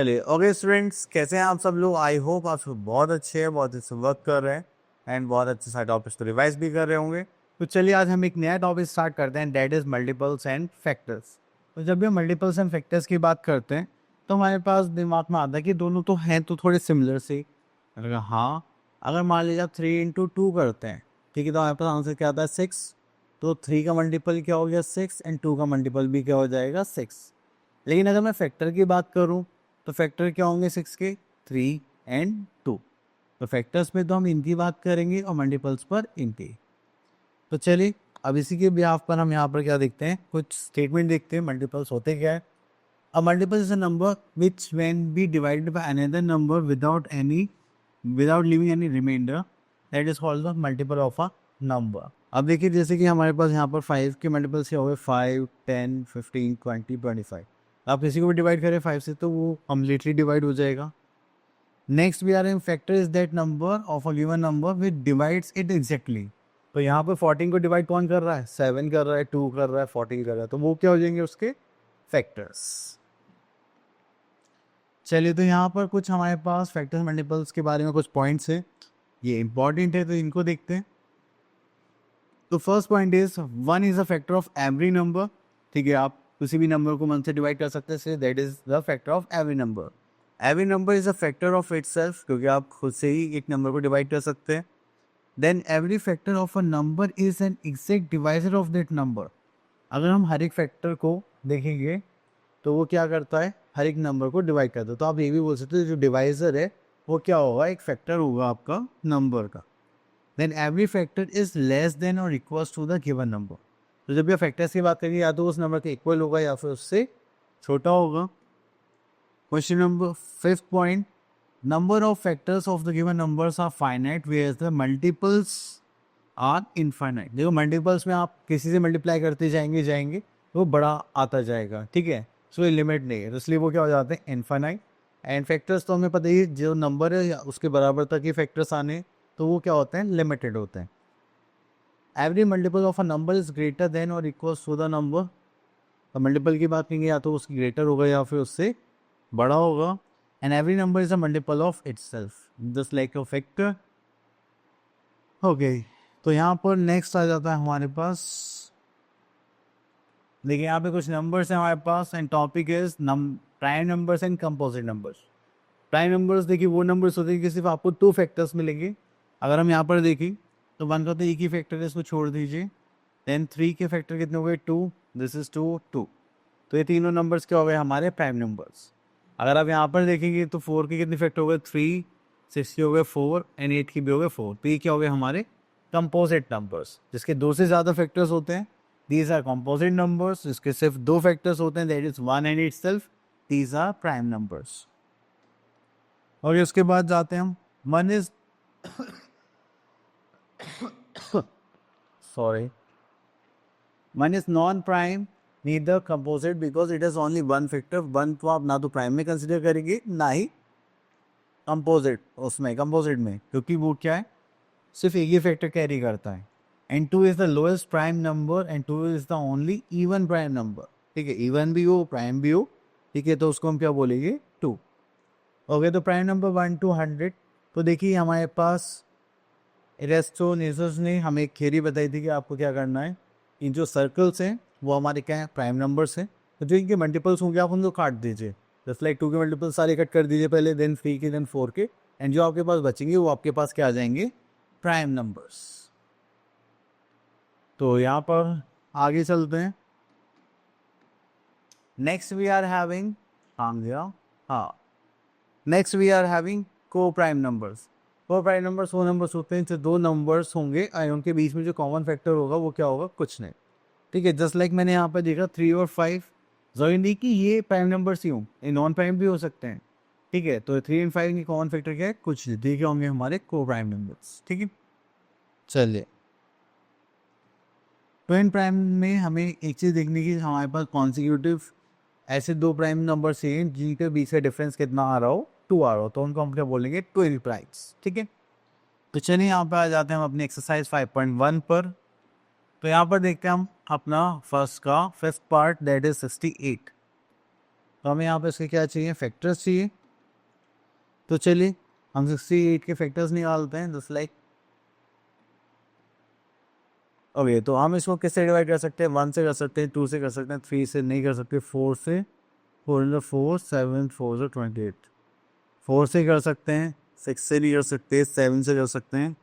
चलिए okay students, कैसे हैं आप सब लोग। आई होप आप सब बहुत अच्छे हैं, बहुत अच्छे वर्क कर रहे हैं एंड बहुत अच्छे सारे टॉपिक्स को रिवाइज भी कर रहे होंगे। तो चलिए आज हम एक नया टॉपिक स्टार्ट करते हैं, that is multiples and factors. तो जब भी हम मल्टीपल्स एंड फैक्टर्स की बात करते हैं तो हमारे पास दिमाग में आता है कि दोनों तो हैं तो थोड़े सिमिलर से। हाँ, अगर मान लीजिए आप 3 into 2 करते हैं, ठीक है, तो हमारे पास आंसर क्या आता है 6। तो 3 का मल्टीपल क्या हो गया 6 एंड 2 का मल्टीपल भी क्या हो जाएगा 6। लेकिन अगर मैं फैक्टर की बात करूं तो फैक्टर क्या होंगे 6 के 3 एंड 2। तो फैक्टर्स में तो हम इनकी बात करेंगे और मल्टीपल्स पर इनकी। तो चलिए अब इसी के बिहाफ पर हम यहाँ पर क्या देखते हैं, कुछ स्टेटमेंट देखते हैं मल्टीपल्स होते क्या है। A multiple is a number which when be divided by another number without leaving any remainder, that is called the multiple of a number. अब देखिए जैसे कि हमारे पास यहाँ पर 5 के मल्टीपल्स क्या हो गए 5, 10, 15, 20, 25। आप किसी को भी डिवाइड करें 5 से तो वो कम्प्लीटली डिवाइड हो जाएगा। Next we are in factor is that number of a given number which divides it exactly. तो यहाँ पर 14 को डिवाइड कौन कर रहा है, 7 कर रहा है, 2 कर रहा है, 14 कर रहा है, तो वो क्या हो जाएंगे उसके फैक्टर्स। चलिए तो यहाँ पर कुछ हमारे पास फैक्टर्स मल्टीपल्स के बारे में कुछ पॉइंट्स हैं, ये इंपॉर्टेंट है तो इनको देखते हैं। तो first point is 1 is a factor of every number. ठीक है, आप किसी भी नंबर को 1 से डिवाइड कर सकते हैं, that is the factor of every number. Every number is a factor of itself, क्योंकि आप खुद से ही एक नंबर को डिवाइड कर सकते हैं। Then every factor of a number is an exact divisor of that number. अगर हम हर एक फैक्टर को देखेंगे तो वो क्या करता है, हर एक नंबर को डिवाइड करता है। तो आप ये भी बोल सकते हो जो डिवाइजर है वो क्या होगा, एक फैक्टर होगा आपका नंबर का। Then every factor is less than और equals to the given number. तो जब भी फैक्टर्स की बात करेंगे या तो उस नंबर के इक्वल होगा या फिर उससे छोटा होगा। Question number 5th point, number of factors of the given numbers are finite where the multiples are infinite. देखो मल्टीपल्स में आप किसी से मल्टीप्लाई करते जाएंगे तो वो बड़ा आता जाएगा, ठीक है, सो ये लिमिट नहीं है, तो इसलिए वो क्या हो जाते हैं इनफाइनाइट। एंड फैक्टर्स तो हमें पता ही है, जो नंबर है या उसके बराबर तक ही फैक्टर्स आने तो वो क्या होते हैं, लिमिटेड होते हैं। Every multiple of a number is greater than और इक्वल्स टू द नंबर। तो मल्टीपल की बात करेंगे या तो उसकी ग्रेटर होगा या फिर उससे बड़ा होगा। And every number is a multiple of itself, just like a factor. Okay, तो यहाँ पर नेक्स्ट आ जाता है हमारे पास, देखिए यहाँ पे कुछ नंबर्स हैं हमारे पास and topic is prime numbers and composite numbers. Prime numbers देखिए वो नंबर्स होते हैं कि सिर्फ आपको 2 फैक्टर्स मिलेंगे। अगर हम यहाँ पर देखें तो 1 का तो एक ही फैक्टर है, इसको छोड़ दीजिए। देन 3 के फैक्टर कितने हो गए 2, दिस इज 2, 2। तो ये तीनों नंबर्स क्या हो गए हमारे प्राइम नंबर्स। अगर आप यहाँ पर देखेंगे तो 4 के कितने फैक्टर हो गए 3, 6 के हो गए 4 एंड 8 की भी हो गए 4। तो ये क्या हो गए हमारे कंपोजिट नंबर्स, जिसके 2 से ज़्यादा फैक्टर्स होते हैं। दीज आर कंपोजिट नंबर्स, जिसके सिर्फ 2 फैक्टर्स होते हैं, that is 1 and itself, these are prime numbers. और उसके बाद जाते हैं हम, one is sorry, one is non prime neither composite because it is only 1 factor. 1 को आप ना तो प्राइम में कंसिडर करेंगे ना ही कंपोजिट उसमें कंपोजिट में, क्योंकि वो क्या है, सिर्फ एक ही फैक्टर कैरी करता है। And 2 is the lowest prime number and 2 is the only even prime number. ठीक है, इवन भी हो प्राइम भी हो, ठीक है, तो उसको हम क्या बोलेंगे 2। ओके, तो प्राइम नंबर 1 to 100। तो देखिए हमारे पास एरिस्टोनेसस ने हमें एक थ्योरी बताई थी कि आपको क्या करना है, इन जो सर्कल्स हैं वो हमारे क्या है प्राइम नंबर्स हैं, तो जो इनके मल्टीपल्स होंगे आप उनको काट दीजिए। जस्ट लाइक 2 के मल्टीपल सारे कट कर दीजिए पहले, देन 3 के, देन 4 के, एंड जो आपके पास बचेंगे वो आपके पास क्या आ जाएंगे, प्राइम नंबर्स। तो यहाँ पर आगे चलते हैं। नेक्स्ट वी आर हैविंग, हाँ, नेक्स्ट वी आर हैविंग को प्राइम नंबर्स। को प्राइम नंबर्स वो नंबर्स होते हैं जो 2 नंबर्स होंगे और उनके बीच में जो कॉमन फैक्टर होगा वो क्या होगा, कुछ नहीं। ठीक है, जस्ट लाइक मैंने यहाँ पर देखा 3 और 5, जरूरी नहीं कि ये प्राइम नंबर्स ही हों, ये नॉन प्राइम भी हो सकते हैं। ठीक है, तो 3 एंड 5 की कॉमन फैक्टर क्या है, कुछ नहीं, ठीक है, होंगे हमारे को प्राइम नंबर्स। ठीक है, चलिए ट्विन प्राइम में हमें एक चीज़ देखने की, हमारे पास कॉन्सिक्यूटिव ऐसे 2 प्राइम नंबर से हैं जिनके बीच का डिफरेंस कितना आ रहा हो, 2 आ रहा हो, तो उनको हम क्या बोलेंगे, ट्विन प्राइम्स। ठीक है, तो चलिए यहाँ पे आ जाते हैं हम अपनी एक्सरसाइज 5.1 पर। तो यहाँ पर देखते हैं हम अपना फर्स्ट का 5th पार्ट, दैट इज 68। तो हमें यहाँ पे इसके क्या चाहिए, फैक्टर्स चाहिए। तो चलिए हम 68 के फैक्टर्स निकालते हैं, जस्ट लाइक ओके। तो हम इसको किससे डिवाइड कर सकते हैं, 1 से कर सकते हैं, 2 से कर सकते हैं, 3 से नहीं कर सकते, 4 से, 4 इन 4 7 4 28, 4 से कर सकते हैं, 6 से नहीं कर सकते, 7 से कर सकते हैं,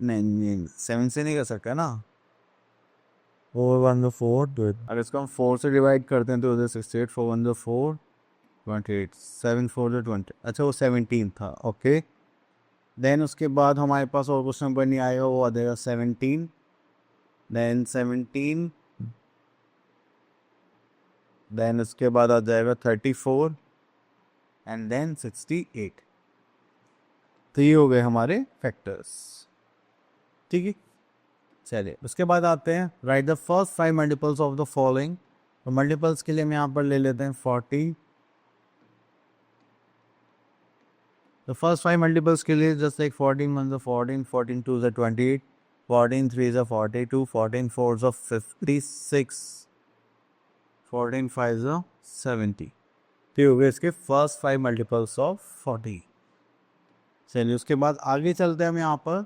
नहीं 7 से नहीं कर सकते ना, 4 1 4 अगर इसको हम 4 से डिवाइड करते हैं तो उधर 68, 4 1 4 28, 7 4 20, अच्छा वो 17 था, ओके। देन उसके बाद हमारे पास और कुछ नंबर नहीं आएगा, वो आ जाएगा 17, देन 17, देन उसके बाद आ जाएगा 34 एंड देन 68। तो ये हो गए हमारे फैक्टर्स, ठीक है। चलिए उसके बाद आते हैं, right the first 5 multiples of the following. तो मल्टीपल्स के लिए हम यहाँ पर ले लेते हैं 40। The first 5 multiples के लिए just like 14 1s are 14, 14 2s are 28, 14 3s are 42, 14 4s are 56, 14 5s are 70। तो ये हो गए इसके फर्स्ट 5 मल्टीपल्स ऑफ 40। चलिए उसके बाद आगे चलते हैं हम यहाँ पर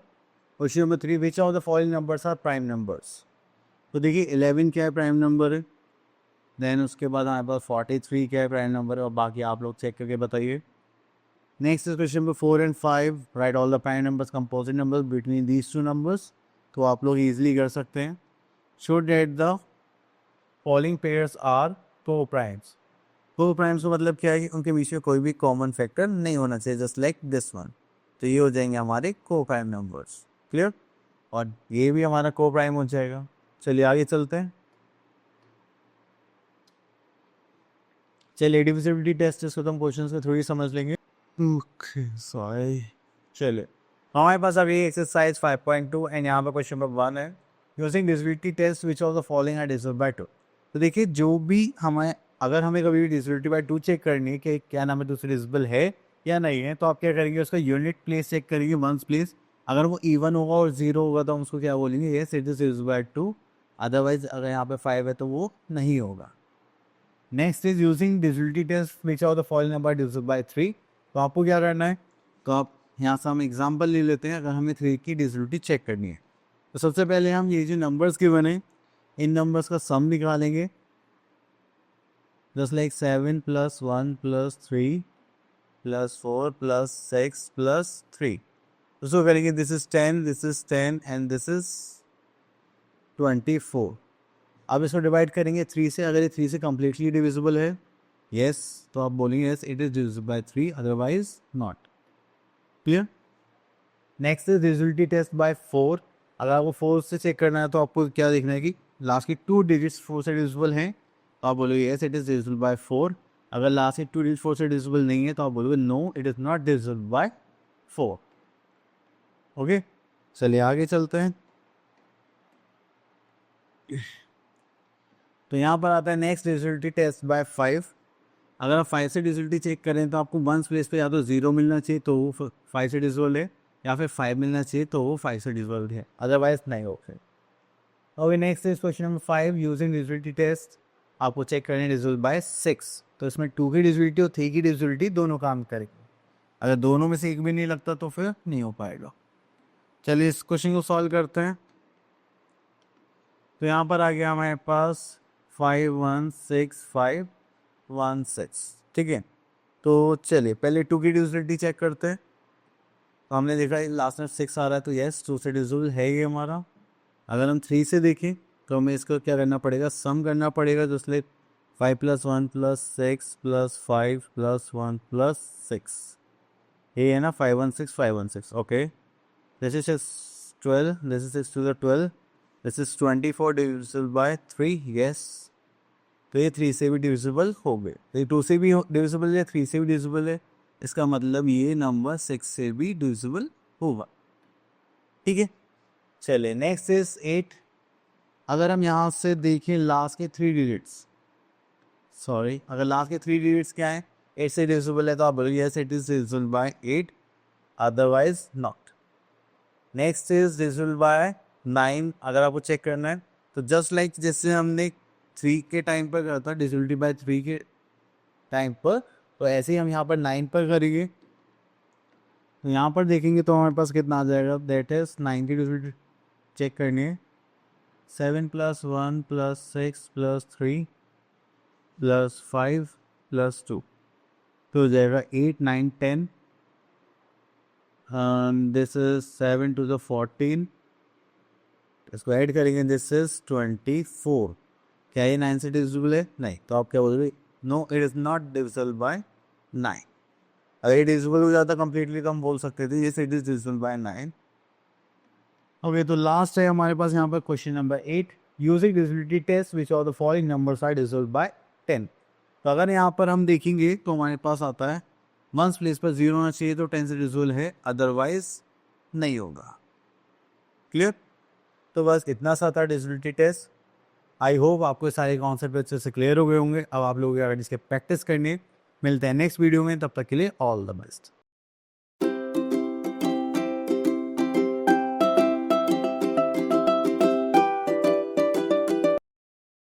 question number 3, which of the following numbers are prime numbers. तो देखिए 11 क्या है, प्राइम नंबर है। देन उसके बाद हमारे पास 43 क्या है, प्राइम नंबर है, और बाकी आप लोग चेक करके बताइए। Next is question number 4 and 5, write all the prime numbers composite numbers between these two numbers. तो आप लोग इजीली कर सकते हैं। Should that the following pairs are coprimes. Coprimes का मतलब क्या है कि उनके बीच में कोई भी कॉमन फैक्टर नहीं होना चाहिए, जस्ट लाइक दिस वन। तो ये हो जाएंगे हमारे को प्राइम नंबर्स, क्लियर। और ये भी हमारा को प्राइम हो जाएगा। चलिए आगे चलते हैं। चलिए डिविजिबिलिटी टेस्ट इसको तो हम क्वेश्चंस को थोड़ी समझ लेंगे। Okay sorry. चलिए हमारे पास अभी एक्सरसाइज 5.2 एंड यहाँ पर क्वेश्चन नंबर 1 है, using divisibility test which of the following are divisible by 2। तो देखिए जो भी हमें, अगर हमें कभी भी डिविजिबिलिटी बाय 2 चेक करनी है कि क्या नाम है दूसरी डिविजिबल है या नहीं है, तो आप क्या करेंगे, उसका यूनिट प्लेस चेक करेंगे, वंस प्लेस। अगर वो इवन होगा और 0 होगा तो हम उसको क्या बोलेंगे, yes it is divisible by 2। Otherwise अगर यहाँ पे 5 है तो वो नहीं होगा। Next is using divisibility test which of the following number divisible by 3। तो आपको क्या करना है, तो आप यहाँ से हम एग्जाम्पल ले लेते हैं। अगर हमें 3 की डिविजिबिलिटी चेक करनी है तो सबसे पहले हम ये जो नंबर्स के बने इन नंबर्स का सम निकालेंगे, जस्ट लाइक 7 + 1 + 3 + 4 + 6 + 3। उसको करेंगे, this is 10 and this is 24। अब इसको डिवाइड करेंगे 3 से। अगर ये 3 से कम्प्लीटली डिविजिबल है, यस, तो आप बोलेंगे yes it is divisible by 3, otherwise not, clear. Next is divisibility test by 4। अगर आपको 4 से चेक करना है तो आपको क्या देखना है कि लास्ट की 2 डिजिट्स 4 से डिविजिबल हैं, तो आप बोलोगे yes it is divisible by 4। अगर लास्ट की 2 डिजिट 4 से डिविजिबल नहीं है तो आप बोलोगे no it is not divisible by 4। Okay चलिए आगे चलते हैं। तो यहाँ पर आता है नेक्स्ट डिविजिबिलिटी टेस्ट बाय 5। अगर आप 5 से डिविजिबिलिटी चेक करें तो आपको वंस प्लेस पे या तो 0 मिलना चाहिए तो वो 5 से डिविजिबल है, या फिर 5 मिलना चाहिए तो वो 5 से डिविजिबल है, अदरवाइज नहीं हो फिर। Okay next is question number 5, using divisibility test आपको चेक करना है डिविजिबल बाय 6। तो इसमें 2 की डिविजिबिलिटी और 3 की डिविजिबिलिटी दोनों काम करेंगे। अगर दोनों में से एक भी नहीं लगता तो फिर नहीं हो पाएगा। चलिए इस क्वेश्चन को सॉल्व करते हैं। तो यहाँ पर आ गया हमारे पास 5 1 6 5 1 6, ठीक है। तो चलिए पहले 2 की डिविजिबिलिटी चेक करते हैं। तो हमने देखा लास्ट में 6 आ रहा है तो यस 2 से डिविजिबल है ये हमारा। अगर हम 3 से देखें तो हमें इसको क्या करना पड़ेगा, सम करना पड़ेगा, तो इसलिए 5 + 1 + 6 + 5 + 1 + 6, ये है ना 5 1 6 5 1 6। Okay this is 12, this is 6 to the 12, this is 24 divisible by 3, yes. तो ये 3 से भी डिविजिबल हो गए। तो ये 2 से भी डिविजिबल है, 3 से भी डिविजिबल है, इसका मतलब ये नंबर 6 से भी डिविजिबल होगा, ठीक है। चलिए नेक्स्ट इज 8। अगर हम यहाँ से देखें लास्ट के 3 डिजिट्स, सॉरी अगर लास्ट के 3 डिजिट्स क्या है, 8 से डिविजिबल है तो आप बोलोगे yes it is divisible bye 8, otherwise not. Next is divisible by 9। अगर आपको चेक करना है तो जस्ट लाइक जैसे हमने 3 के टाइम पर करा था डिविजिबिलिटी बाय 3 के टाइम पर। तो ऐसे ही हम यहाँ पर 9 पर करेंगे, तो यहाँ पर देखेंगे तो हमारे पास कितना आ जाएगा, दैट इज 90 डिविजन चेक करनी है, 7 + 1 + 6 + 3 + 5 + 2, तो हो जाएगा 8 9 10, दिस इज 7 to the 14, इसको ऐड करेंगे, दिस इज 24। क्या ये 9 से डिविजिबल है? नहीं। तो आप क्या बोलोगे? No, it is not divisible by 9। अगर ये डिविजिबल हो जाता कंप्लीटली तो हम बोल सकते थे yes it is divisible by 9। Okay, तो लास्ट है हमारे पास यहाँ पर question number 8, using divisibility test which of the following numbers are divisible by 10। तो अगर यहाँ पर हम देखेंगे तो हमारे पास आता है वंस प्लेस पर 0 होना चाहिए, तो 10 से डिविजिबल है, अदरवाइज नहीं होगा। क्लियर? तो बस इतना सा था डिविजिबिलिटी टेस्ट। आई होप आपको सारे कॉन्सेप्ट अच्छे से क्लियर हो गए होंगे। अब आप लोगों को अगर इसके प्रैक्टिस करनी है, मिलते हैं नेक्स्ट वीडियो में, तब तक के लिए ऑल द बेस्ट।